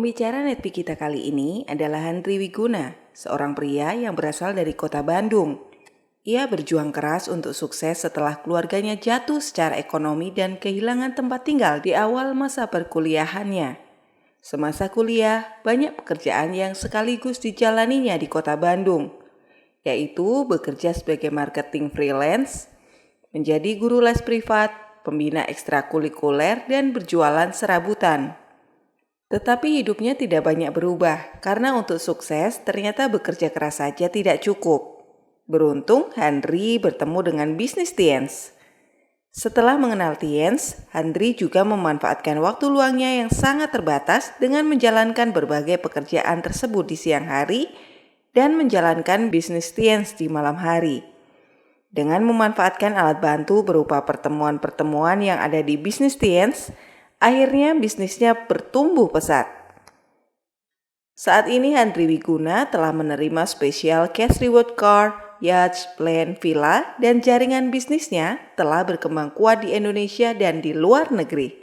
Pembicara Netpi kita kali ini adalah Handri Wiguna, seorang pria yang berasal dari kota Bandung. Ia berjuang keras untuk sukses setelah keluarganya jatuh secara ekonomi dan kehilangan tempat tinggal di awal masa perkuliahannya. Semasa kuliah, banyak pekerjaan yang sekaligus dijalaninya di kota Bandung, yaitu bekerja sebagai marketing freelance, menjadi guru les privat, pembina ekstrakurikuler, dan berjualan serabutan. Tetapi hidupnya tidak banyak berubah, karena untuk sukses ternyata bekerja keras saja tidak cukup. Beruntung, Handri bertemu dengan bisnis Tiens. Setelah mengenal Tiens, Handri juga memanfaatkan waktu luangnya yang sangat terbatas dengan menjalankan berbagai pekerjaan tersebut di siang hari dan menjalankan bisnis Tiens di malam hari. Dengan memanfaatkan alat bantu berupa pertemuan-pertemuan yang ada di bisnis Tiens, akhirnya bisnisnya bertumbuh pesat. Saat ini Handri Wiguna telah menerima spesial cash reward car, yacht, plan, villa, dan jaringan bisnisnya telah berkembang kuat di Indonesia dan di luar negeri.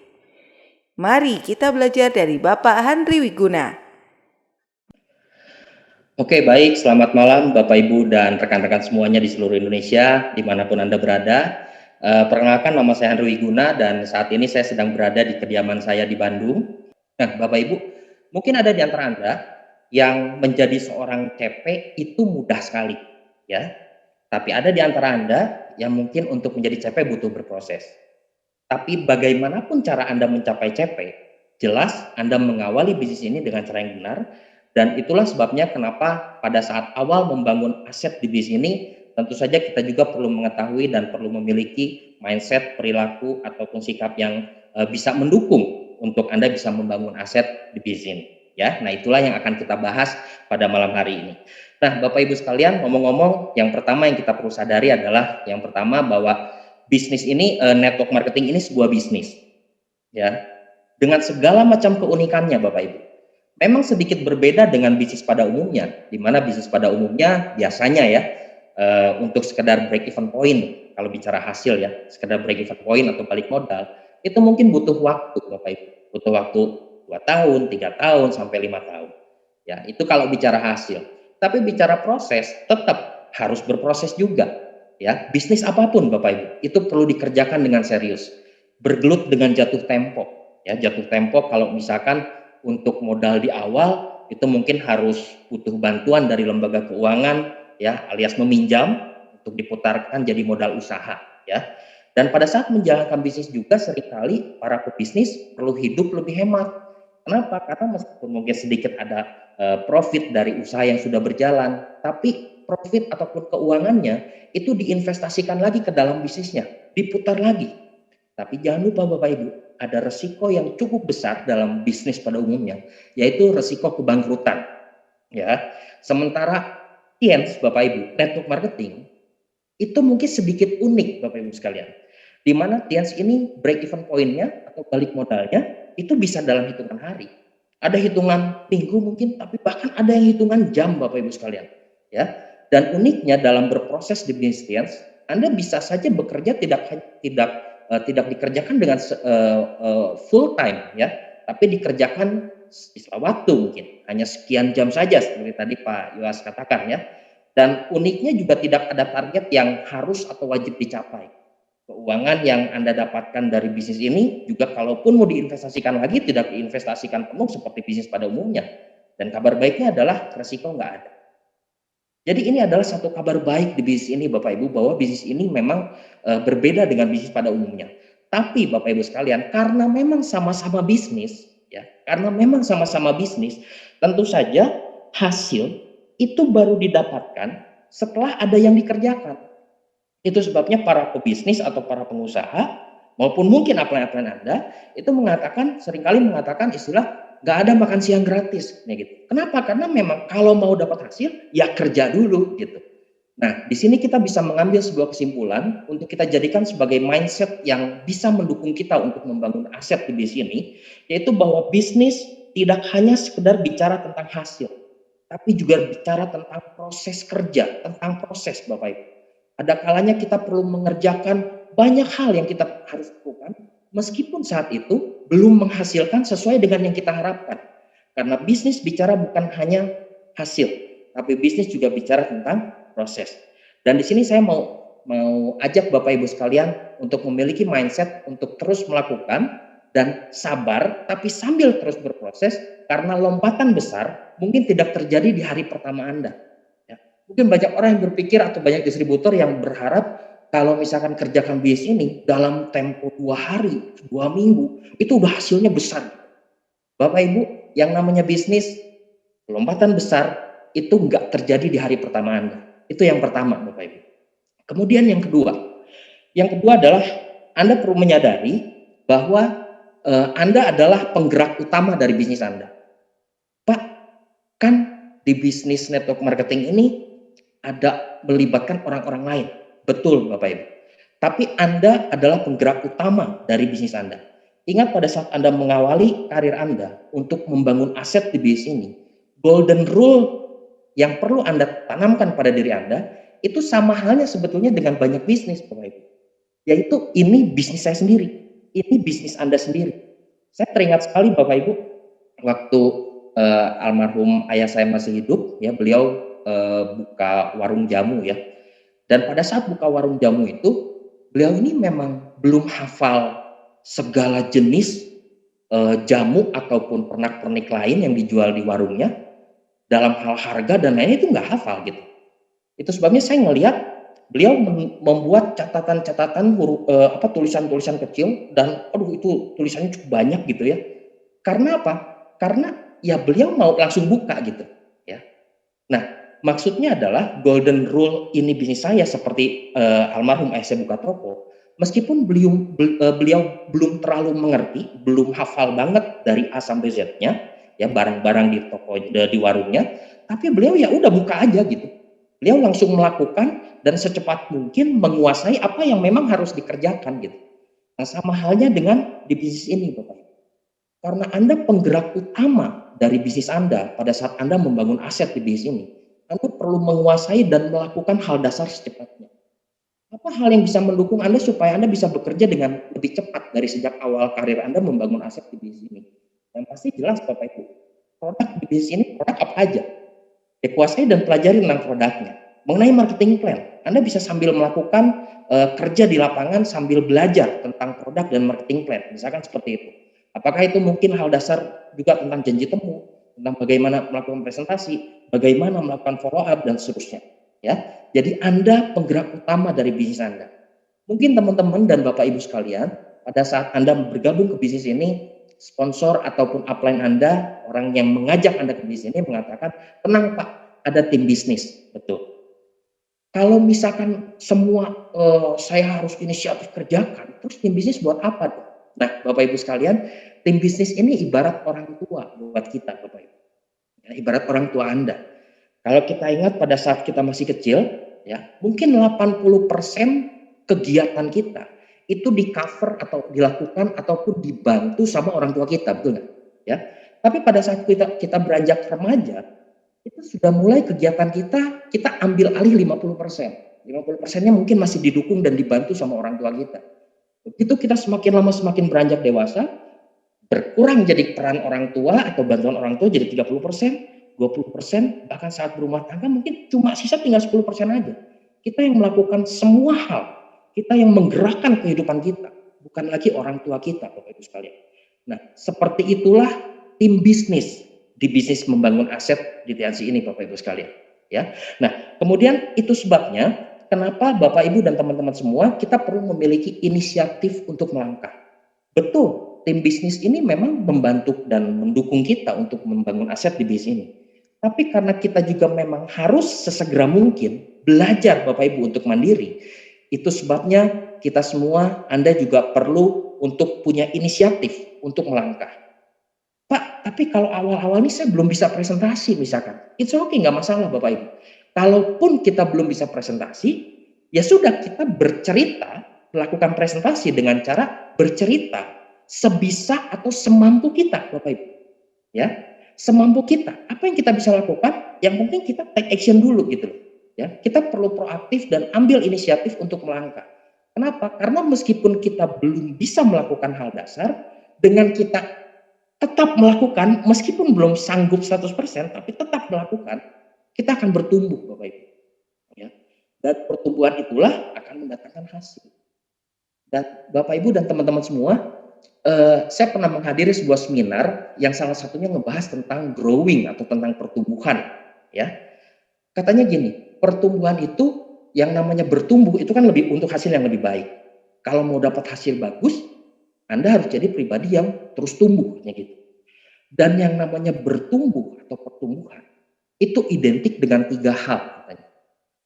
Mari kita belajar dari Bapak Handri Wiguna. Oke, baik. Selamat malam Bapak, Ibu, dan rekan-rekan semuanya di seluruh Indonesia, dimanapun Anda berada. Perkenalkan, nama saya Handri Wiguna, dan saat ini saya sedang berada di kediaman saya di Bandung. Nah, Bapak, Ibu, mungkin ada di antara Anda yang menjadi seorang CP itu mudah sekali, ya. Tapi ada di antara Anda yang mungkin untuk menjadi CP butuh berproses. Tapi bagaimanapun cara Anda mencapai CP, jelas Anda mengawali bisnis ini dengan cara yang benar. Dan itulah sebabnya kenapa pada saat awal membangun aset di bisnis ini, tentu saja kita juga perlu mengetahui dan perlu memiliki mindset, perilaku, ataupun sikap yang bisa mendukung untuk Anda bisa membangun aset di bisnis ini. Ya, nah itulah yang akan kita bahas pada malam hari ini. Nah, Bapak Ibu sekalian, ngomong-ngomong, yang pertama yang kita perlu sadari adalah yang pertama bahwa bisnis ini, network marketing ini sebuah bisnis. Ya, dengan segala macam keunikannya, Bapak Ibu. Memang sedikit berbeda dengan bisnis pada umumnya, di mana bisnis pada umumnya biasanya ya untuk sekedar break even point, kalau bicara hasil ya, sekedar break even point atau balik modal, itu mungkin butuh waktu Bapak Ibu, butuh waktu 2 tahun, 3 tahun, sampai 5 tahun. Ya, itu kalau bicara hasil. Tapi bicara proses, tetap harus berproses juga. Ya, bisnis apapun Bapak Ibu, itu perlu dikerjakan dengan serius, bergelut dengan jatuh tempo. Ya, jatuh tempo kalau misalkan untuk modal di awal itu mungkin harus butuh bantuan dari lembaga keuangan ya, alias meminjam untuk diputarkan jadi modal usaha ya. Dan pada saat menjalankan bisnis juga seringkali para pebisnis perlu hidup lebih hemat. Kenapa? Karena meskipun mungkin sedikit ada profit dari usaha yang sudah berjalan, tapi profit ataupun keuangannya itu diinvestasikan lagi ke dalam bisnisnya, diputar lagi. Tapi jangan lupa Bapak Ibu, ada resiko yang cukup besar dalam bisnis pada umumnya, yaitu resiko kebangkrutan. Ya, sementara Tiens, Bapak Ibu, network marketing itu mungkin sedikit unik, Bapak Ibu sekalian, di mana Tiens ini break even point-nya atau balik modalnya itu bisa dalam hitungan hari. Ada hitungan minggu mungkin, tapi bahkan ada yang hitungan jam, Bapak Ibu sekalian. Ya, dan uniknya dalam berproses di bisnis Tiens, Anda bisa saja bekerja tidak dikerjakan dengan full time ya, tapi dikerjakan istilah waktu mungkin hanya sekian jam saja seperti tadi Pak Yowas katakan ya. Dan uniknya juga tidak ada target yang harus atau wajib dicapai. Keuangan yang Anda dapatkan dari bisnis ini juga kalaupun mau diinvestasikan lagi tidak diinvestasikan penuh seperti bisnis pada umumnya. Dan kabar baiknya adalah resiko nggak ada. Jadi ini adalah satu kabar baik di bisnis ini Bapak Ibu, bahwa bisnis ini memang berbeda dengan bisnis pada umumnya. Tapi Bapak Ibu sekalian, karena memang sama-sama bisnis, ya, karena memang sama-sama bisnis, tentu saja hasil itu baru didapatkan setelah ada yang dikerjakan. Itu sebabnya para pebisnis atau para pengusaha maupun mungkin upline-upline Anda itu seringkali mengatakan istilah nggak ada makan siang gratis, ya gitu. Kenapa? Karena memang kalau mau dapat hasil ya kerja dulu gitu. Nah, di sini kita bisa mengambil sebuah kesimpulan untuk kita jadikan sebagai mindset yang bisa mendukung kita untuk membangun aset di bisnis ini, yaitu bahwa bisnis tidak hanya sekedar bicara tentang hasil, tapi juga bicara tentang proses kerja, tentang proses Bapak Ibu. Ada kalanya kita perlu mengerjakan banyak hal yang kita harus lakukan, meskipun saat itu belum menghasilkan sesuai dengan yang kita harapkan. Karena bisnis bicara bukan hanya hasil, tapi bisnis juga bicara tentang proses. Dan di sini saya mau ajak Bapak Ibu sekalian untuk memiliki mindset untuk terus melakukan dan sabar, tapi sambil terus berproses, karena lompatan besar mungkin tidak terjadi di hari pertama Anda. Ya. Mungkin banyak orang yang berpikir atau banyak distributor yang berharap kalau misalkan kerjakan bisnis ini dalam tempo 2 hari, 2 minggu, itu udah hasilnya besar. Bapak Ibu, yang namanya bisnis, lompatan besar itu nggak terjadi di hari pertama Anda. Itu yang pertama, Bapak Ibu. Kemudian yang kedua adalah Anda perlu menyadari bahwa Anda adalah penggerak utama dari bisnis Anda. Pak, kan di bisnis network marketing ini ada melibatkan orang-orang lain. Betul, Bapak Ibu. Tapi Anda adalah penggerak utama dari bisnis Anda. Ingat pada saat Anda mengawali karir Anda untuk membangun aset di bisnis ini, golden rule yang perlu Anda tanamkan pada diri Anda, itu sama halnya sebetulnya dengan banyak bisnis, Bapak Ibu. Yaitu ini bisnis saya sendiri, ini bisnis Anda sendiri. Saya teringat sekali Bapak Ibu, waktu almarhum ayah saya masih hidup, ya beliau buka warung jamu ya. Dan pada saat buka warung jamu itu, beliau ini memang belum hafal segala jenis jamu ataupun pernak-pernik lain yang dijual di warungnya, dalam hal harga dan lain itu nggak hafal gitu. Itu sebabnya saya ngelihat beliau membuat catatan-catatan tulisan-tulisan kecil, dan aduh itu tulisannya cukup banyak gitu ya. Karena apa? Karena ya beliau mau langsung buka gitu ya. Nah, maksudnya adalah golden rule ini bisnis saya seperti almarhum ayah saya buka toko. Meskipun beliau belum terlalu mengerti, belum hafal banget dari A sampai Z-nya, ya barang-barang di toko di warungnya, tapi beliau ya udah buka aja gitu. Beliau langsung melakukan dan secepat mungkin menguasai apa yang memang harus dikerjakan gitu. Nah, sama halnya dengan di bisnis ini, Bapak. Karena Anda penggerak utama dari bisnis Anda pada saat Anda membangun aset di bisnis ini, Anda perlu menguasai dan melakukan hal dasar secepatnya. Apa hal yang bisa mendukung Anda supaya Anda bisa bekerja dengan lebih cepat dari sejak awal karir Anda membangun aset di bisnis ini? Yang pasti jelas Bapak Ibu, produk di bisnis ini produk apa aja? Dikuasai dan pelajari tentang produknya. Mengenai marketing plan, Anda bisa sambil melakukan kerja di lapangan sambil belajar tentang produk dan marketing plan, misalkan seperti itu. Apakah itu mungkin hal dasar juga tentang janji temu, tentang bagaimana melakukan presentasi, bagaimana melakukan follow up dan seterusnya, ya. Jadi Anda penggerak utama dari bisnis Anda. Mungkin teman-teman dan Bapak Ibu sekalian, pada saat Anda bergabung ke bisnis ini, sponsor ataupun upline Anda, orang yang mengajak Anda ke bisnis ini mengatakan, "Tenang Pak, ada tim bisnis." Betul. Kalau misalkan semua saya harus inisiatif kerjakan, terus tim bisnis buat apa tuh? Nah, Bapak Ibu sekalian, tim bisnis ini ibarat orang tua buat kita, Bapak Ibu. Ya, ibarat orang tua Anda. Kalau kita ingat pada saat kita masih kecil, ya, mungkin 80% kegiatan kita itu di-cover atau dilakukan ataupun dibantu sama orang tua kita, betul nggak? Ya. Tapi pada saat kita beranjak remaja, itu sudah mulai kegiatan kita ambil alih 50%. 50%-nya mungkin masih didukung dan dibantu sama orang tua kita. Begitu kita semakin lama semakin beranjak dewasa, berkurang jadi peran orang tua atau bantuan orang tua jadi 30%, 20%, bahkan saat berumah tangga mungkin cuma sisa tinggal 10% aja. Kita yang melakukan semua hal, kita yang menggerakkan kehidupan kita, bukan lagi orang tua kita, Bapak Ibu sekalian. Nah, seperti itulah tim bisnis di bisnis membangun aset di TNC ini, Bapak Ibu sekalian. Ya, nah kemudian itu sebabnya kenapa Bapak Ibu dan teman-teman semua kita perlu memiliki inisiatif untuk melangkah. Betul, tim bisnis ini memang membantu dan mendukung kita untuk membangun aset di bisnis ini. Tapi karena kita juga memang harus sesegera mungkin belajar Bapak Ibu untuk mandiri, itu sebabnya kita semua, Anda juga perlu untuk punya inisiatif untuk melangkah. Pak, tapi kalau awal-awal ini saya belum bisa presentasi misalkan. It's okay, nggak masalah Bapak Ibu. Kalaupun kita belum bisa presentasi, ya sudah kita bercerita, melakukan presentasi dengan cara bercerita sebisa atau semampu kita Bapak Ibu. Ya, semampu kita. Apa yang kita bisa lakukan? Yang penting kita take action dulu gitu. Ya, kita perlu proaktif dan ambil inisiatif untuk melangkah. Kenapa? Karena meskipun kita belum bisa melakukan hal dasar, dengan kita tetap melakukan meskipun belum sanggup 100%, tapi tetap melakukan, kita akan bertumbuh Bapak Ibu, ya. Dan pertumbuhan itulah akan mendatangkan hasil. Dan Bapak Ibu dan teman-teman semua, saya pernah menghadiri sebuah seminar yang salah satunya ngebahas tentang growing atau tentang pertumbuhan, ya. Katanya gini, pertumbuhan itu yang namanya bertumbuh itu kan lebih untuk hasil yang lebih baik. Kalau mau dapat hasil bagus, Anda harus jadi pribadi yang terus tumbuhnya gitu. Dan yang namanya bertumbuh atau pertumbuhan itu identik dengan 3 hal katanya.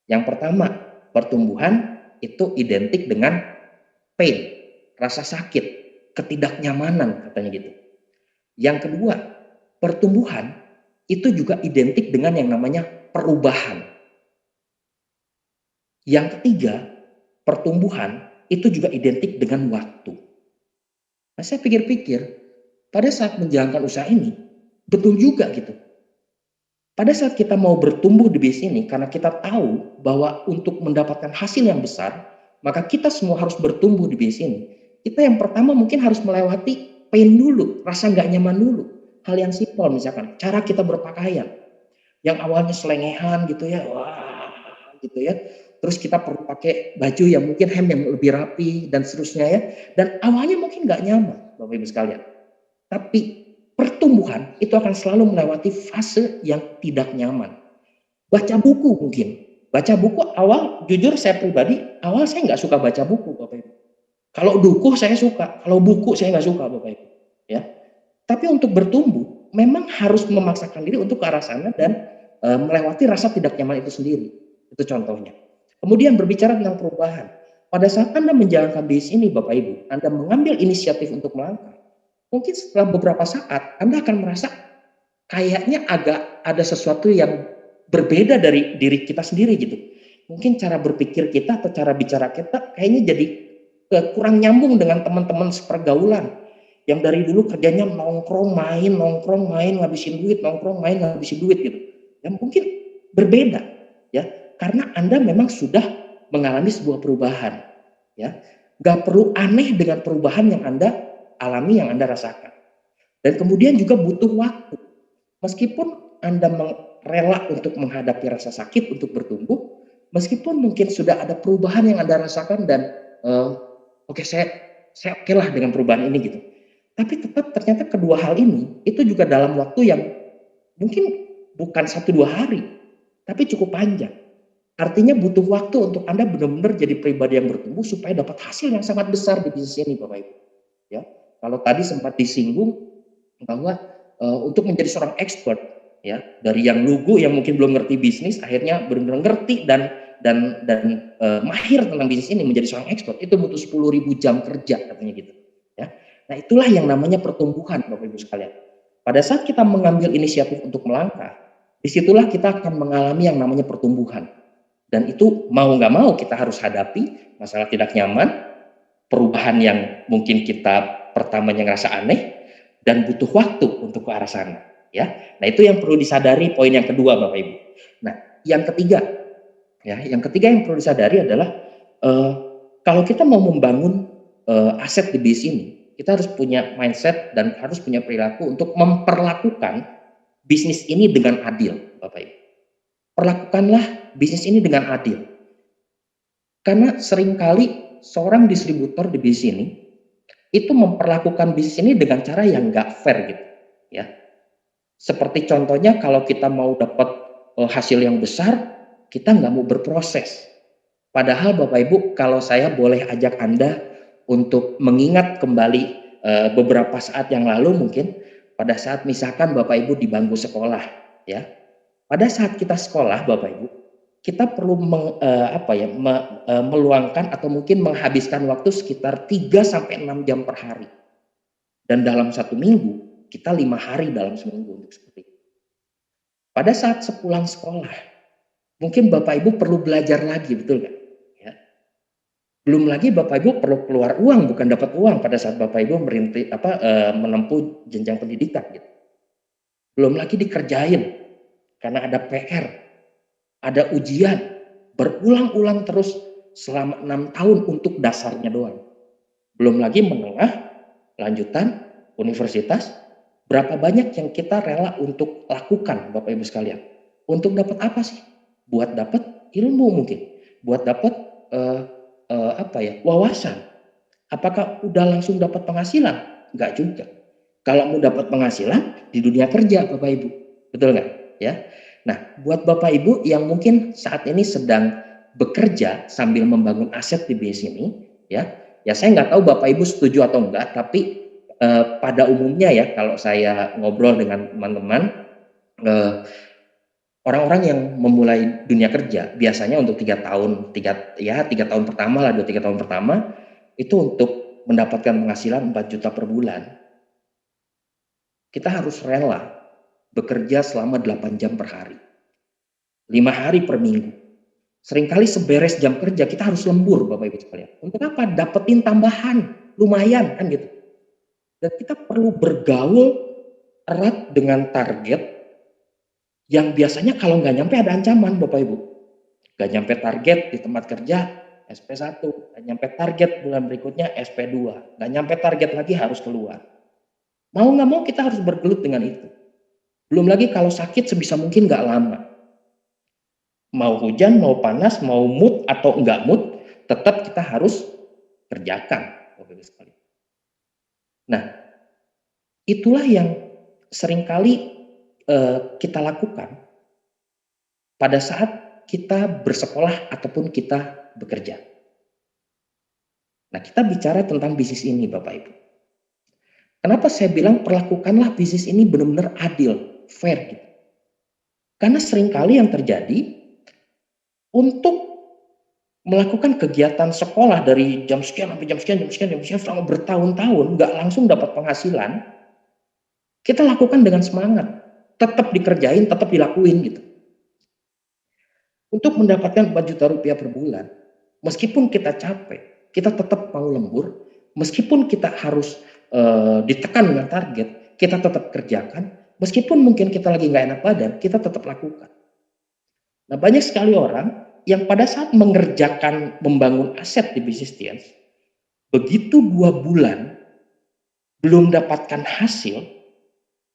Yang pertama, pertumbuhan itu identik dengan pain, rasa sakit, ketidaknyamanan katanya gitu. Yang kedua, pertumbuhan itu juga identik dengan yang namanya perubahan. Yang ketiga, pertumbuhan itu juga identik dengan waktu. Nah, saya pikir-pikir, pada saat menjalankan usaha ini, betul juga gitu. Pada saat kita mau bertumbuh di bisnis ini, karena kita tahu bahwa untuk mendapatkan hasil yang besar, maka kita semua harus bertumbuh di bisnis ini. Kita yang pertama mungkin harus melewati pain dulu, rasa nggak nyaman dulu. Hal yang simpel misalkan, cara kita berpakaian. Yang awalnya selengehan gitu ya, wah gitu ya. Terus kita perlu pakai baju yang mungkin hem yang lebih rapi dan seterusnya ya. Dan awalnya mungkin nggak nyaman, Bapak Ibu sekalian. Tapi pertumbuhan itu akan selalu melewati fase yang tidak nyaman. Baca buku mungkin. Baca buku awal, jujur saya pribadi, awal saya nggak suka baca buku, Bapak Ibu. Kalau dukuh saya suka, kalau buku saya nggak suka, Bapak Ibu. Ya. Tapi untuk bertumbuh, memang harus memaksakan diri untuk ke arah sana dan melewati rasa tidak nyaman itu sendiri. Itu contohnya. Kemudian berbicara tentang perubahan. Pada saat Anda menjalankan bisnis ini, Bapak Ibu, Anda mengambil inisiatif untuk melangkah. Mungkin setelah beberapa saat, Anda akan merasa kayaknya agak ada sesuatu yang berbeda dari diri kita sendiri gitu. Mungkin cara berpikir kita atau cara bicara kita kayaknya jadi kurang nyambung dengan teman-teman sepergaulan yang dari dulu kerjanya nongkrong main ngabisin duit, nongkrong main ngabisin duit gitu. Yang mungkin berbeda ya, karena Anda memang sudah mengalami sebuah perubahan ya. Gak perlu aneh dengan perubahan yang Anda alami, yang Anda rasakan. Dan kemudian juga butuh waktu. Meskipun Anda rela untuk menghadapi rasa sakit untuk bertumbuh, meskipun mungkin sudah ada perubahan yang Anda rasakan dan oke, saya oke lah dengan perubahan ini gitu. Tapi tetap ternyata kedua hal ini itu juga dalam waktu yang mungkin bukan 1-2 hari, tapi cukup panjang. Artinya butuh waktu untuk Anda benar-benar jadi pribadi yang bertumbuh supaya dapat hasil yang sangat besar di bisnis ini, Bapak Ibu. Ya, kalau tadi sempat disinggung bahwa untuk menjadi seorang expert, ya, dari yang lugu yang mungkin belum ngerti bisnis, akhirnya benar-benar ngerti dan mahir tentang bisnis ini menjadi seorang expert, itu butuh 10.000 jam kerja katanya gitu. Ya, nah itulah yang namanya pertumbuhan, Bapak Ibu sekalian. Pada saat kita mengambil inisiatif untuk melangkah, disitulah kita akan mengalami yang namanya pertumbuhan. Dan itu mau nggak mau kita harus hadapi masalah tidak nyaman, perubahan yang mungkin kita pertamanya ngerasa aneh, dan butuh waktu untuk ke arah sana. Ya, nah itu yang perlu disadari, poin yang kedua, Bapak Ibu. Nah, yang ketiga, yang perlu disadari adalah kalau kita mau membangun aset di bisnis ini, kita harus punya mindset dan harus punya perilaku untuk memperlakukan bisnis ini dengan adil, Bapak Ibu. Perlakukanlah bisnis ini dengan adil. Karena seringkali seorang distributor di bisnis ini itu memperlakukan bisnis ini dengan cara yang nggak fair gitu, ya. Seperti contohnya kalau kita mau dapat hasil yang besar, kita nggak mau berproses. Padahal Bapak Ibu, kalau saya boleh ajak Anda untuk mengingat kembali beberapa saat yang lalu mungkin, pada saat misalkan Bapak Ibu di bangku sekolah, ya. Pada saat kita sekolah, Bapak Ibu, kita perlu meluangkan atau mungkin menghabiskan waktu sekitar 3-6 jam per hari. Dan dalam 1 minggu, kita 5 hari dalam seminggu untuk seperti itu. Pada saat sepulang sekolah, mungkin Bapak Ibu perlu belajar lagi, betul nggak? Ya. Belum lagi Bapak Ibu perlu keluar uang, bukan dapat uang pada saat Bapak Ibu menempuh jenjang pendidikan gitu. Belum lagi dikerjain karena ada PR, ada ujian, berulang-ulang terus selama 6 tahun untuk dasarnya doang. Belum lagi menengah, lanjutan, universitas, Berapa banyak yang kita rela untuk lakukan, Bapak Ibu sekalian? Untuk dapat apa sih? Buat dapat ilmu mungkin, buat dapat eh, apa ya, wawasan. Apakah udah langsung dapat penghasilan? Enggak juga. Kalau mau dapat penghasilan di dunia kerja, Bapak Ibu, betul nggak? Ya. Nah, buat Bapak Ibu yang mungkin saat ini sedang bekerja sambil membangun aset di bisnis ini, ya saya nggak tahu Bapak Ibu setuju atau enggak, tapi pada umumnya ya, kalau saya ngobrol dengan teman-teman, eh, orang-orang yang memulai dunia kerja biasanya untuk 3 tahun pertama lah, 2-3 tahun pertama itu untuk mendapatkan penghasilan 4 juta per bulan. Kita harus rela bekerja selama 8 jam per hari, 5 hari per minggu. Seringkali seberes jam kerja kita harus lembur, Bapak Ibu sekalian. Untuk apa? Dapetin tambahan, lumayan kan gitu. Dan kita perlu bergaul erat dengan target yang biasanya kalau nggak nyampe ada ancaman, Bapak Ibu. Nggak nyampe target di tempat kerja, SP1. Nggak nyampe target bulan berikutnya, SP2. Nggak nyampe target lagi harus keluar. Mau nggak mau kita harus bergelut dengan itu. Belum lagi kalau sakit sebisa mungkin nggak lama. Mau hujan, mau panas, mau mood atau enggak mood, tetap kita harus kerjakan, Bapak Ibu sekalian. Nah, itulah yang seringkali kita lakukan pada saat kita bersekolah ataupun kita bekerja. Nah, kita bicara tentang bisnis ini, Bapak Ibu. Kenapa saya bilang perlakukanlah bisnis ini benar-benar adil, fair gitu. Karena seringkali yang terjadi untuk melakukan kegiatan sekolah dari jam sekian sampai jam sekian, jam sekian, jam sekian selama bertahun-tahun nggak langsung dapat penghasilan, kita lakukan dengan semangat, tetap dikerjain, tetap dilakuin gitu. Untuk mendapatkan 4 juta rupiah per bulan, meskipun kita capek, kita tetap mau lembur, meskipun kita harus ditekan dengan target, kita tetap kerjakan, meskipun mungkin kita lagi nggak enak badan, kita tetap lakukan. Nah, banyak sekali orang yang pada saat mengerjakan membangun aset di bisnis Tians, begitu 2 bulan belum dapatkan hasil,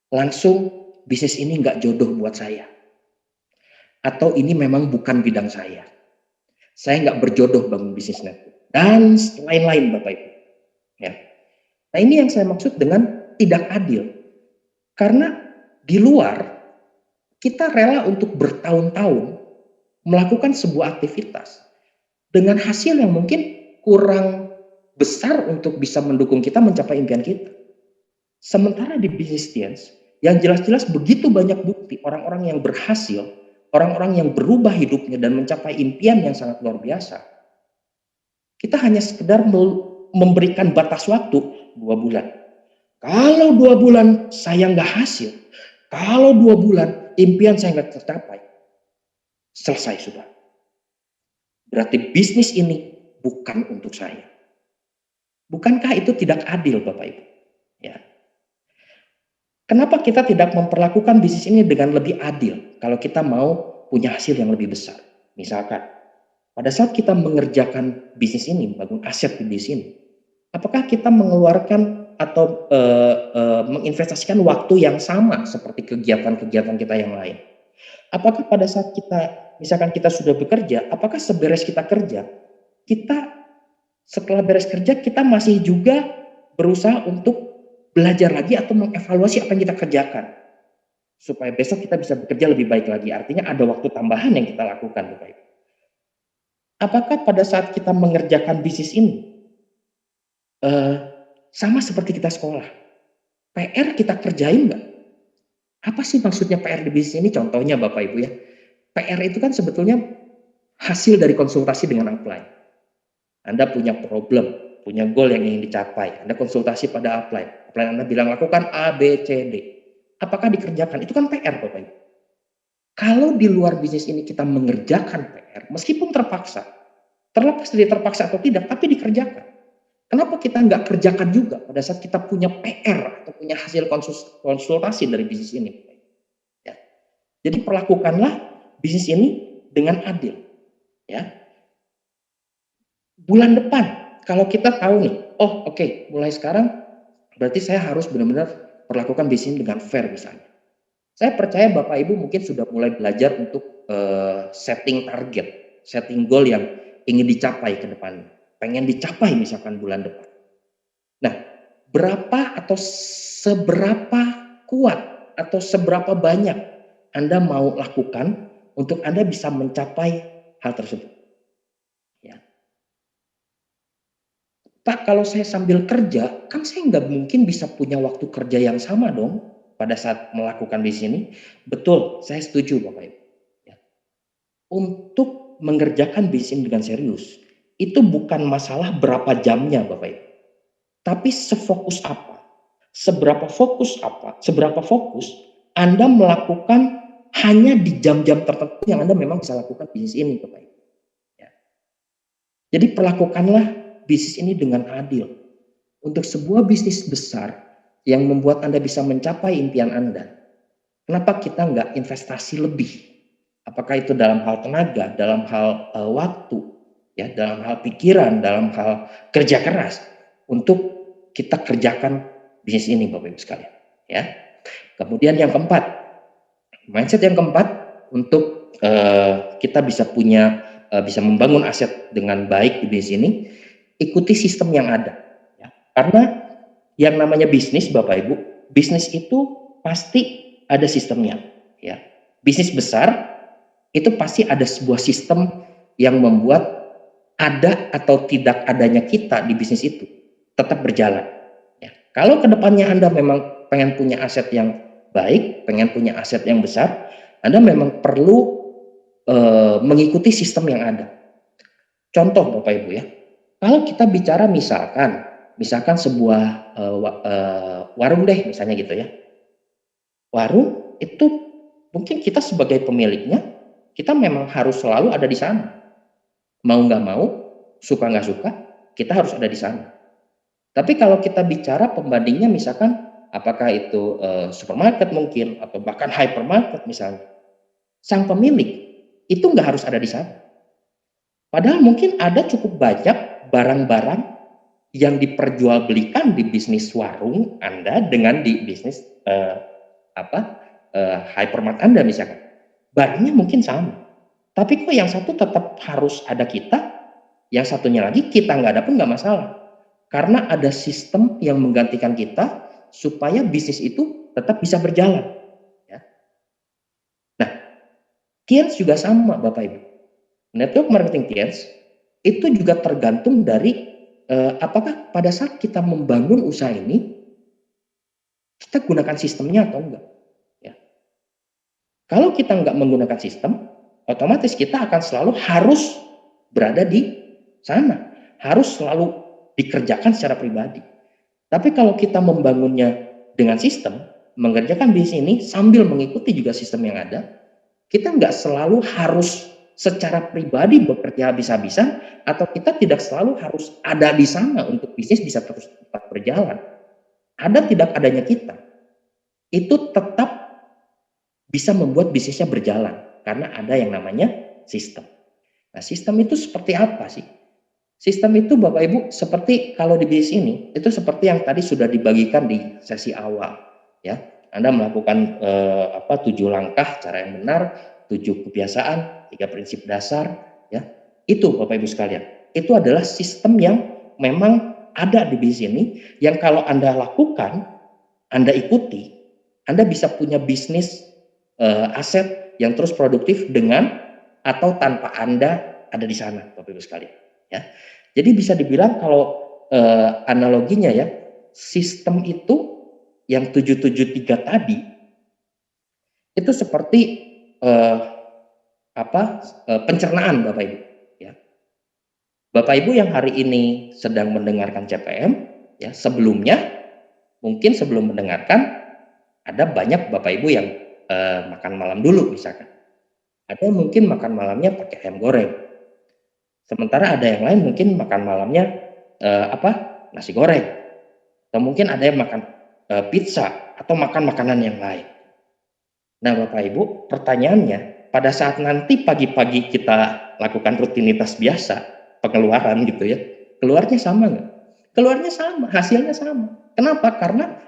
langsung bisnis ini nggak jodoh buat saya. Atau ini memang bukan bidang saya. Saya nggak berjodoh bangun bisnis network. Dan lain-lain Bapak Ibu. Ya. Nah, ini yang saya maksud dengan tidak adil. Karena di luar kita rela untuk bertahun-tahun melakukan sebuah aktivitas dengan hasil yang mungkin kurang besar untuk bisa mendukung kita mencapai impian kita. Sementara di bisnis Tians, yang jelas-jelas begitu banyak bukti orang-orang yang berhasil, orang-orang yang berubah hidupnya dan mencapai impian yang sangat luar biasa. Kita hanya sekedar memberikan batas waktu 2 bulan. Kalau 2 bulan saya nggak hasil, kalau 2 bulan impian saya nggak tercapai, selesai sudah. Berarti bisnis ini bukan untuk saya. Bukankah itu tidak adil, Bapak Ibu? Ya. Kenapa kita tidak memperlakukan bisnis ini dengan lebih adil kalau kita mau punya hasil yang lebih besar? Misalkan, pada saat kita mengerjakan bisnis ini, membangun aset di bisnis ini, apakah kita mengeluarkan atau menginvestasikan waktu yang sama seperti kegiatan-kegiatan kita yang lain? Apakah pada saat kita, misalkan kita sudah bekerja, apakah seberes kita kerja, kita setelah beres kerja kita masih juga berusaha untuk belajar lagi atau mengevaluasi apa yang kita kerjakan supaya besok kita bisa bekerja lebih baik lagi. Artinya ada waktu tambahan yang kita lakukan, Bapak Ibu. Apakah pada saat kita mengerjakan bisnis ini sama seperti kita sekolah, PR kita kerjain nggak? Apa sih maksudnya PR di bisnis ini? Contohnya Bapak Ibu ya, PR itu kan sebetulnya hasil dari konsultasi dengan upline. Anda punya problem, punya goal yang ingin dicapai, Anda konsultasi pada upline. Upline Anda bilang lakukan A, B, C, D. Apakah dikerjakan? Itu kan PR, Bapak Ibu. Kalau di luar bisnis ini kita mengerjakan PR, meskipun terpaksa, terlepas dari terpaksa atau tidak, tapi dikerjakan. Kenapa kita nggak kerjakan juga pada saat kita punya PR atau punya hasil konsultasi dari bisnis ini? Ya. Jadi perlakukanlah bisnis ini dengan adil. Ya. Bulan depan, kalau kita tahu nih, oh oke, mulai sekarang berarti saya harus benar-benar perlakukan bisnis dengan fair misalnya. Saya percaya Bapak Ibu mungkin sudah mulai belajar untuk setting target, setting goal yang ingin dicapai ke depan. Pengen dicapai misalkan bulan depan. Nah, berapa atau seberapa kuat atau seberapa banyak Anda mau lakukan untuk Anda bisa mencapai hal tersebut? Ya. Pak, kalau saya sambil kerja, kan saya nggak mungkin bisa punya waktu kerja yang sama dong pada saat melakukan di sini. Betul, saya setuju Bapak Ibu. Ya. Untuk mengerjakan bisnis dengan serius, itu bukan masalah berapa jamnya Bapak Ibu, tapi sefokus apa, seberapa fokus Anda melakukan hanya di jam-jam tertentu yang Anda memang bisa lakukan bisnis ini Bapak Ibu. Ya. Jadi perlakukanlah bisnis ini dengan adil. Untuk sebuah bisnis besar yang membuat Anda bisa mencapai impian Anda, kenapa kita nggak investasi lebih? Apakah itu dalam hal tenaga, dalam hal waktu, ya, dalam hal pikiran, dalam hal kerja keras untuk kita kerjakan bisnis ini, Bapak Ibu sekalian. Ya. Kemudian yang keempat, mindset yang keempat untuk kita bisa bisa membangun aset dengan baik di bisnis ini, ikuti sistem yang ada. Karena yang namanya bisnis, Bapak Ibu, bisnis itu pasti ada sistemnya. Ya. Bisnis besar itu pasti ada sebuah sistem yang membuat ada atau tidak adanya kita di bisnis itu tetap berjalan. Ya. Kalau kedepannya Anda memang pengen punya aset yang baik, pengen punya aset yang besar, Anda memang perlu mengikuti sistem yang ada. Contoh Bapak Ibu ya, kalau kita bicara misalkan sebuah warung deh misalnya gitu ya. Warung itu mungkin kita sebagai pemiliknya, kita memang harus selalu ada di sana. Mau nggak mau, suka nggak suka, kita harus ada di sana. Tapi kalau kita bicara pembandingnya misalkan apakah itu supermarket mungkin atau bahkan hypermarket misalnya, sang pemilik itu nggak harus ada di sana. Padahal mungkin ada cukup banyak barang-barang yang diperjualbelikan di bisnis warung Anda dengan di bisnis hypermart Anda misalkan. Barangnya mungkin sama. Tapi kok yang satu tetap harus ada kita, yang satunya lagi kita nggak ada pun nggak masalah. Karena ada sistem yang menggantikan kita supaya bisnis itu tetap bisa berjalan. Ya. Nah, Tiens juga sama Bapak Ibu. Network marketing Tiens itu juga tergantung dari apakah pada saat kita membangun usaha ini kita gunakan sistemnya atau enggak. Ya. Kalau kita nggak menggunakan sistem, otomatis kita akan selalu harus berada di sana, harus selalu dikerjakan secara pribadi. Tapi kalau kita membangunnya dengan sistem, mengerjakan bisnis ini sambil mengikuti juga sistem yang ada, kita nggak selalu harus secara pribadi bekerja habis-habisan, atau kita tidak selalu harus ada di sana untuk bisnis bisa terus tetap berjalan. Ada tidak adanya kita, itu tetap bisa membuat bisnisnya berjalan karena ada yang namanya sistem. Nah, sistem itu seperti apa sih? Sistem itu Bapak Ibu seperti kalau di bisnis ini itu seperti yang tadi sudah dibagikan di sesi awal, ya. Anda melakukan 7 langkah cara yang benar, 7 kebiasaan, 3 prinsip dasar, ya. Itu Bapak Ibu sekalian. Itu adalah sistem yang memang ada di bisnis ini yang kalau Anda lakukan, Anda ikuti, Anda bisa punya bisnis aset yang terus produktif dengan atau tanpa Anda ada di sana, Bapak Ibu sekalian. Ya. Jadi bisa dibilang kalau analoginya ya, sistem itu yang 773 tadi itu seperti pencernaan Bapak Ibu. Ya. Bapak Ibu yang hari ini sedang mendengarkan CPM, ya sebelumnya mungkin sebelum mendengarkan ada banyak Bapak Ibu yang makan malam dulu misalkan. Ada mungkin makan malamnya pakai ayam goreng. Sementara ada yang lain mungkin makan malamnya nasi goreng. Atau mungkin ada yang makan pizza atau makan makanan yang lain. Nah Bapak Ibu, pertanyaannya pada saat nanti pagi-pagi kita lakukan rutinitas biasa, pengeluaran gitu ya, keluarnya sama nggak? Keluarnya sama, hasilnya sama. Kenapa? Karena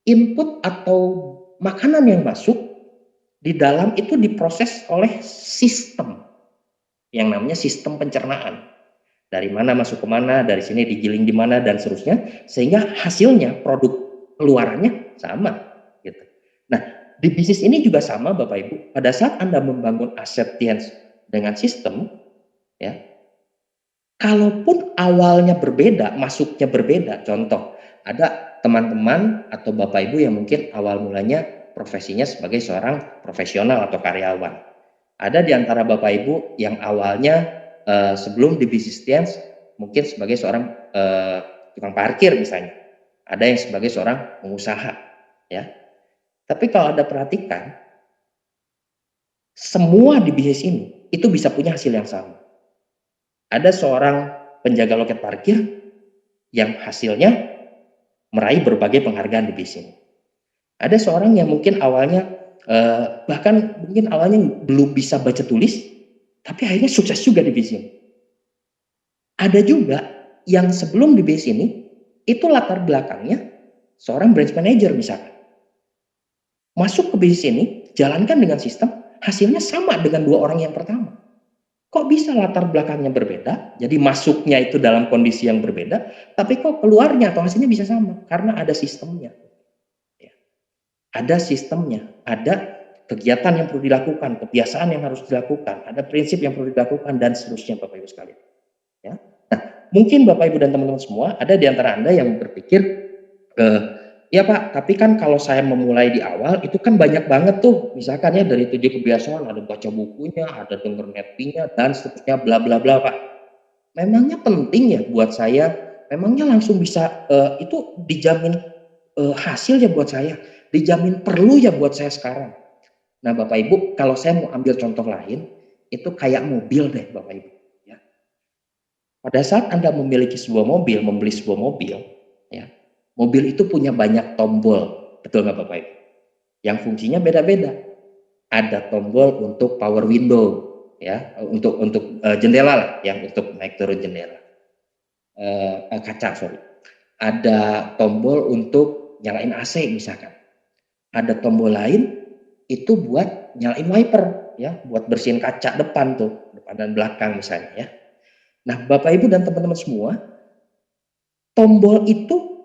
input atau makanan yang masuk di dalam itu diproses oleh sistem yang namanya sistem pencernaan. Dari mana masuk ke mana, dari sini digiling di mana dan seterusnya, sehingga hasilnya produk keluarannya sama gitu. Nah, di bisnis ini juga sama Bapak Ibu. Pada saat Anda membangun aset dengan sistem, ya, kalaupun awalnya berbeda, masuknya berbeda. Contoh, ada teman-teman atau Bapak Ibu yang mungkin awal mulanya profesinya sebagai seorang profesional atau karyawan. Ada di antara Bapak Ibu yang awalnya sebelum di bisnis science mungkin sebagai seorang tukang parkir misalnya. Ada yang sebagai seorang pengusaha, ya. Tapi kalau Anda perhatikan, semua di bisnis ini itu bisa punya hasil yang sama. Ada seorang penjaga loket parkir yang hasilnya meraih berbagai penghargaan di bisnis. Ada seorang yang mungkin awalnya bahkan mungkin awalnya belum bisa baca tulis, tapi akhirnya sukses juga di bisnis. Ada juga yang sebelum di bisnis ini itu latar belakangnya seorang branch manager misalkan. Masuk ke bisnis ini, jalankan dengan sistem, hasilnya sama dengan dua orang yang pertama. Kok bisa latar belakangnya berbeda? Jadi masuknya itu dalam kondisi yang berbeda, tapi kok keluarnya atau hasilnya bisa sama? Karena ada sistemnya. Ya. Ada sistemnya, ada kegiatan yang perlu dilakukan, kebiasaan yang harus dilakukan, ada prinsip yang perlu dilakukan, dan seterusnya Bapak Ibu sekalian. Ya. Nah, mungkin Bapak Ibu dan teman-teman semua, ada di antara Anda yang berpikir, ya Pak, tapi kan kalau saya memulai di awal, itu kan banyak banget tuh, misalkan ya dari 7 kebiasaan, ada baca bukunya, ada denger netpingnya, dan seterusnya, bla bla bla Pak. Memangnya penting ya buat saya? Memangnya langsung bisa, itu dijamin hasil ya buat saya? Dijamin perlu ya buat saya sekarang? Nah Bapak Ibu, kalau saya mau ambil contoh lain, itu kayak mobil deh Bapak Ibu. Ya. Pada saat Anda memiliki sebuah mobil, membeli sebuah mobil, ya, mobil itu punya banyak tombol, betul nggak Bapak Ibu? Yang fungsinya beda-beda. Ada tombol untuk power window, ya, untuk jendela lah, ya, untuk naik turun jendela, kaca, sorry. Ada tombol untuk nyalain AC misalkan. Ada tombol lain itu buat nyalain wiper, ya, buat bersihin kaca depan tuh, depan dan belakang misalnya, ya. Nah, Bapak Ibu dan teman-teman semua, tombol itu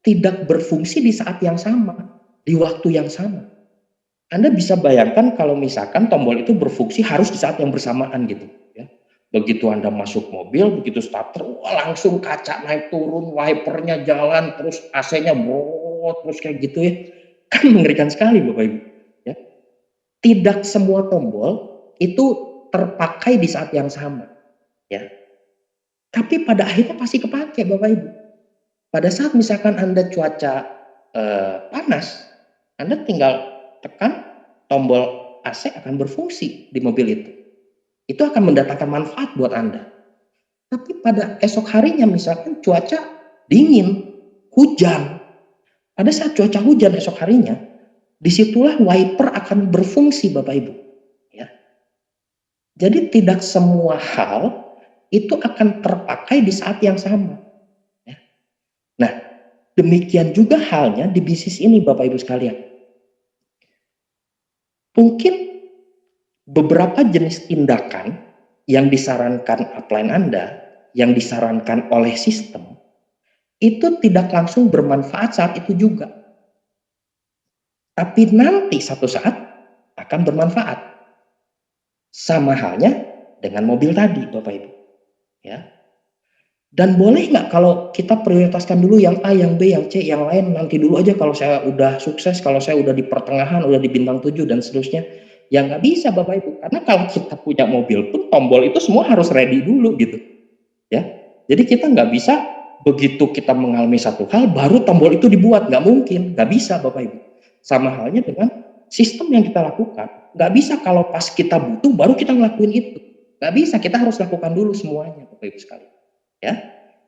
tidak berfungsi di saat yang sama, di waktu yang sama. Anda bisa bayangkan kalau misalkan tombol itu berfungsi harus di saat yang bersamaan gitu, ya. Begitu Anda masuk mobil, begitu starter, wah langsung kaca naik turun, wipernya jalan, terus AC-nya brot, terus kayak gitu ya. Kan mengerikan sekali Bapak Ibu, ya. Tidak semua tombol itu terpakai di saat yang sama, ya. Tapi pada akhirnya pasti kepake Bapak Ibu. Pada saat misalkan Anda cuaca panas, Anda tinggal tekan tombol AC akan berfungsi di mobil itu. Itu akan mendatangkan manfaat buat Anda. Tapi pada esok harinya misalkan cuaca dingin, hujan. Pada saat cuaca hujan esok harinya, disitulah wiper akan berfungsi Bapak Ibu. Ya. Jadi tidak semua hal itu akan terpakai di saat yang sama. Ya. Nah, demikian juga halnya di bisnis ini Bapak Ibu sekalian. Mungkin beberapa jenis tindakan yang disarankan upline Anda, yang disarankan oleh sistem, itu tidak langsung bermanfaat saat itu juga. Tapi nanti satu saat akan bermanfaat. Sama halnya dengan mobil tadi, Bapak Ibu. Ya. Dan boleh nggak kalau kita prioritaskan dulu yang A, yang B, yang C, yang lain nanti dulu aja kalau saya udah sukses, kalau saya udah di pertengahan, udah di bintang 7 dan seterusnya. Ya nggak bisa Bapak Ibu. Karena kalau kita punya mobil pun tombol itu semua harus ready dulu gitu. Ya. Jadi kita nggak bisa begitu kita mengalami satu hal baru tombol itu dibuat. Nggak mungkin, nggak bisa Bapak Ibu. Sama halnya dengan sistem yang kita lakukan. Nggak bisa kalau pas kita butuh baru kita ngelakuin itu. Nggak bisa, kita harus lakukan dulu semuanya Bapak Ibu sekalian. Ya.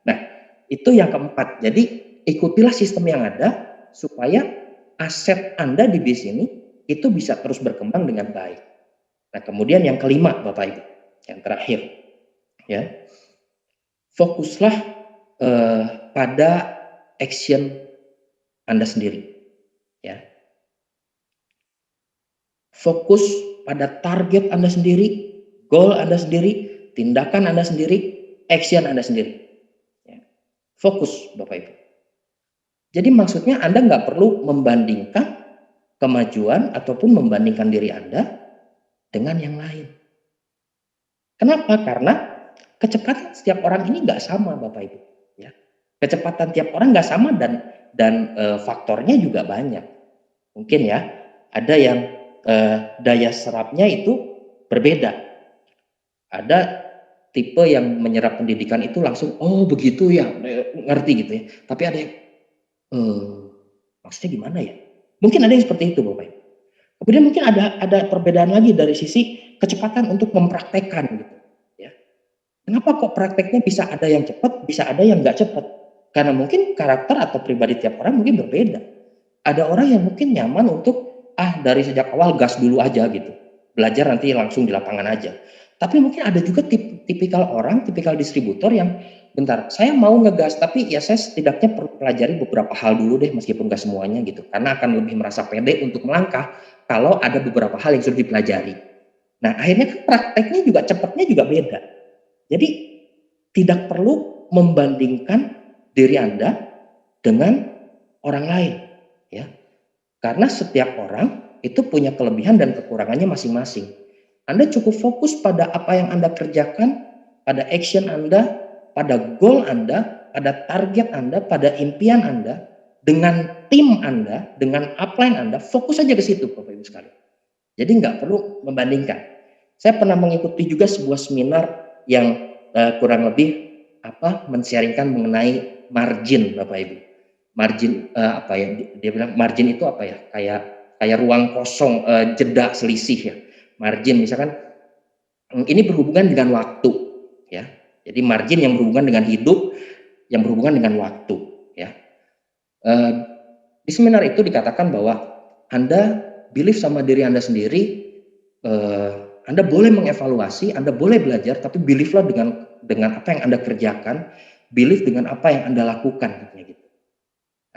Nah, itu yang keempat. Jadi ikutilah sistem yang ada supaya aset Anda di bisnis ini itu bisa terus berkembang dengan baik. Nah, kemudian yang kelima Bapak Ibu, yang terakhir, ya. Fokuslah pada action Anda sendiri. fokus pada target Anda sendiri, goal Anda sendiri, tindakan Anda sendiri, action Anda sendiri. Ya. Fokus, Bapak Ibu. Jadi maksudnya Anda nggak perlu membandingkan kemajuan ataupun membandingkan diri Anda dengan yang lain. Kenapa? Karena kecepatan setiap orang ini nggak sama, Bapak Ibu. Ya. Kecepatan tiap orang nggak sama dan faktornya juga banyak. Mungkin ya, ada yang daya serapnya itu berbeda. Ada tipe yang menyerap pendidikan itu langsung, oh begitu ya, ngerti gitu ya. Tapi ada yang, maksudnya gimana ya? Mungkin ada yang seperti itu, Bapak Ibu. Kemudian mungkin ada perbedaan lagi dari sisi kecepatan untuk mempraktekkan gitu. Ya. Kenapa kok prakteknya bisa ada yang cepat, bisa ada yang nggak cepat? Karena mungkin karakter atau pribadi tiap orang mungkin berbeda. Ada orang yang mungkin nyaman untuk dari sejak awal gas dulu aja gitu. Belajar nanti langsung di lapangan aja. Tapi mungkin ada juga tipikal orang, tipikal distributor yang bentar, saya mau ngegas tapi ya saya setidaknya perlu pelajari beberapa hal dulu deh meskipun gak semuanya gitu. Karena akan lebih merasa pede untuk melangkah kalau ada beberapa hal yang sudah dipelajari. Nah, akhirnya kan prakteknya juga cepatnya juga beda. Jadi tidak perlu membandingkan diri Anda dengan orang lain, ya. Karena setiap orang itu punya kelebihan dan kekurangannya masing-masing. Anda cukup fokus pada apa yang Anda kerjakan, pada action Anda, pada goal Anda, pada target Anda, pada impian Anda, dengan tim Anda, dengan upline Anda, fokus saja ke situ, Bapak Ibu sekalian. Jadi nggak perlu membandingkan. Saya pernah mengikuti juga sebuah seminar yang kurang lebih men-sharingkan mengenai margin, Bapak Ibu. Margin apa ya? Dia bilang margin itu apa ya? Kayak ruang kosong, jeda selisih ya. Margin misalkan ini berhubungan dengan waktu, ya. Jadi margin yang berhubungan dengan hidup, yang berhubungan dengan waktu, ya. Di seminar itu dikatakan bahwa Anda believe sama diri Anda sendiri, Anda boleh mengevaluasi, Anda boleh belajar, tapi believe-lah dengan apa yang Anda kerjakan, believe dengan apa yang Anda lakukan, katanya gitu.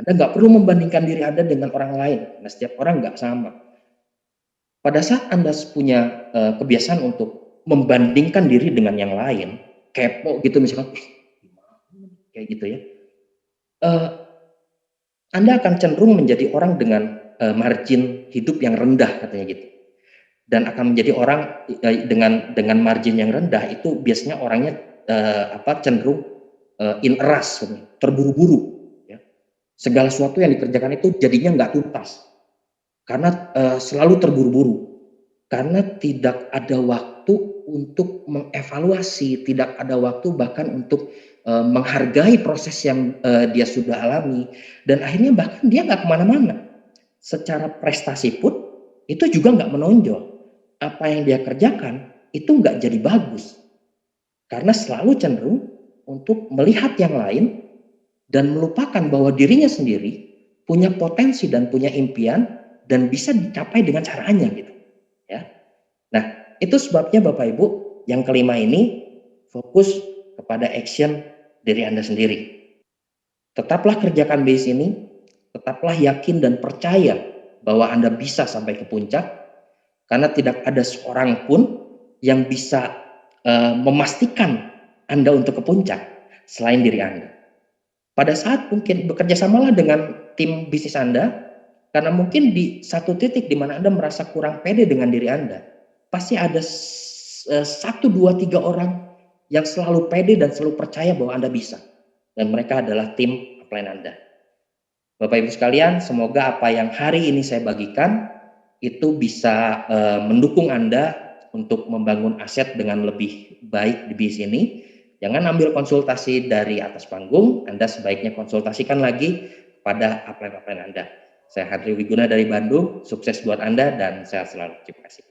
Anda nggak perlu membandingkan diri Anda dengan orang lain, karena setiap orang nggak sama. Pada saat Anda punya kebiasaan untuk membandingkan diri dengan yang lain, kepo gitu misalkan, kayak gitu ya, Anda akan cenderung menjadi orang dengan margin hidup yang rendah, katanya gitu. Dan akan menjadi orang dengan margin yang rendah itu biasanya orangnya cenderung in rush, terburu-buru. Ya. Segala sesuatu yang dikerjakan itu jadinya nggak tuntas karena selalu terburu-buru, karena tidak ada waktu untuk mengevaluasi, tidak ada waktu bahkan untuk menghargai proses yang dia sudah alami, dan akhirnya bahkan dia nggak kemana-mana. Secara prestasi pun itu juga nggak menonjol. Apa yang dia kerjakan itu nggak jadi bagus karena selalu cenderung untuk melihat yang lain dan melupakan bahwa dirinya sendiri punya potensi dan punya impian dan bisa dicapai dengan caranya gitu, ya. Nah, itu sebabnya Bapak Ibu yang kelima ini fokus kepada action diri Anda sendiri. Tetaplah kerjakan base ini, tetaplah yakin dan percaya bahwa Anda bisa sampai ke puncak, karena tidak ada seorang pun yang bisa memastikan Anda untuk ke puncak selain diri Anda. Pada saat mungkin bekerja samalah dengan tim bisnis Anda, karena mungkin di satu titik di mana Anda merasa kurang pede dengan diri Anda, pasti ada 1, 2, 3 orang yang selalu pede dan selalu percaya bahwa Anda bisa. Dan mereka adalah tim upline Anda. Bapak Ibu sekalian, semoga apa yang hari ini saya bagikan itu bisa mendukung Anda untuk membangun aset dengan lebih baik di bisnis ini. Jangan ambil konsultasi dari atas panggung, Anda sebaiknya konsultasikan lagi pada upline Anda. Saya Henry Wiguna dari Bandung, sukses buat Anda dan sehat selalu. Terima kasih.